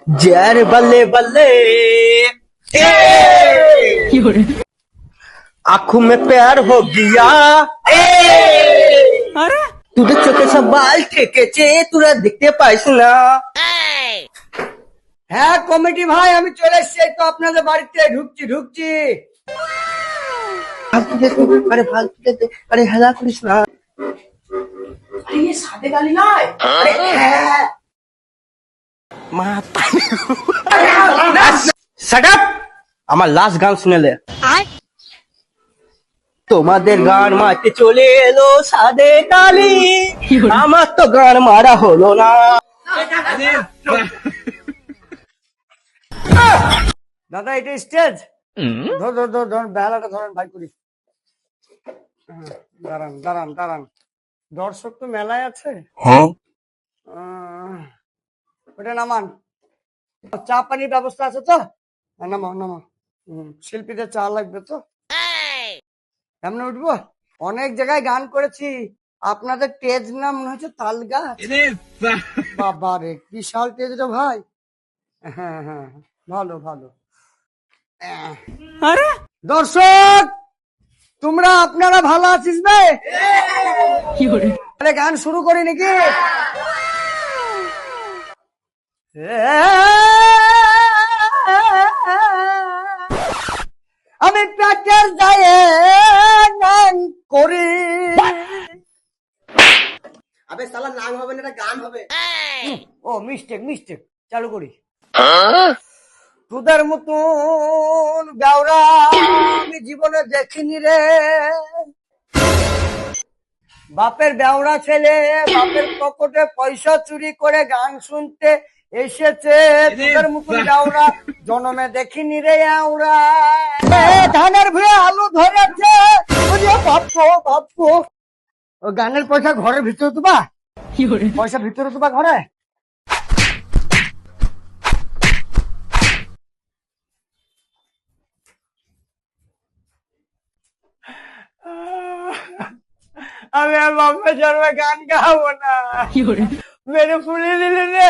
जर बल्ले बल्ले आंखों में प्यार हो गया अरे तुझे चोखे सब बाल ठेकेছে তোরা দেখতে পাইছ না। হ্যাঁ কমিটি ভাই আমি চলে এসেছি তো আপনাদের বাড়িতে ঢুকছি। আরে ফালতু দে আরে হেলা করিস না। আরে ये সাদে গালি নয়। আরে হ্যাঁ মাথা শাট আপ আমার লাস্ট গান শুনেলে তোমাদের গান মারতে চলে এলো সাদে কালি আমার তো গান মারা হলো না। দাদা এটা স্টেজ ধর বেলাটা ধরেন ভাই করি। দাঁড়ান দর্শক তো মেলায় আছে। ওটা নামান চা পানির ব্যবস্থা আছে তো নামা শিল্পীদের চা লাগবে তো এমনি উঠবো। অনেক জায়গায় গান করেছি আপনাদের টেজ নাম মনে হচ্ছে তালগাছ। বাবা রে বিশাল টেজ রে ভাই। হ্যাঁ ভালো আরে দর্শক তোমরা আপনারা ভালো আছিস বে? আরে গান শুরু করি নাকি? আমি প্যাকের গায়ে গান করি। আবে শালা নাম হবে না গান হবে। ও মিস্টেক চালু করি। তোদের মতন বেওরা আমি জীবনে দেখিনি রে। বাপের বেওরা ছেলে বাপের পকেটে পয়সা চুরি করে গান শুনতে এসেছে। তোদের মতন বেওরা জন্মে দেখিনি রে। আমরা ধানের ভুঁয়ে আলু ধরেছে ভাববো ও গানের পয়সা ঘরের ভিতরে তুবা পয়সা ভিতরে তুবা ঘরে। আমি আর বাপের জন্মে গান গাবো না মেরে ফুলে দিলে রে।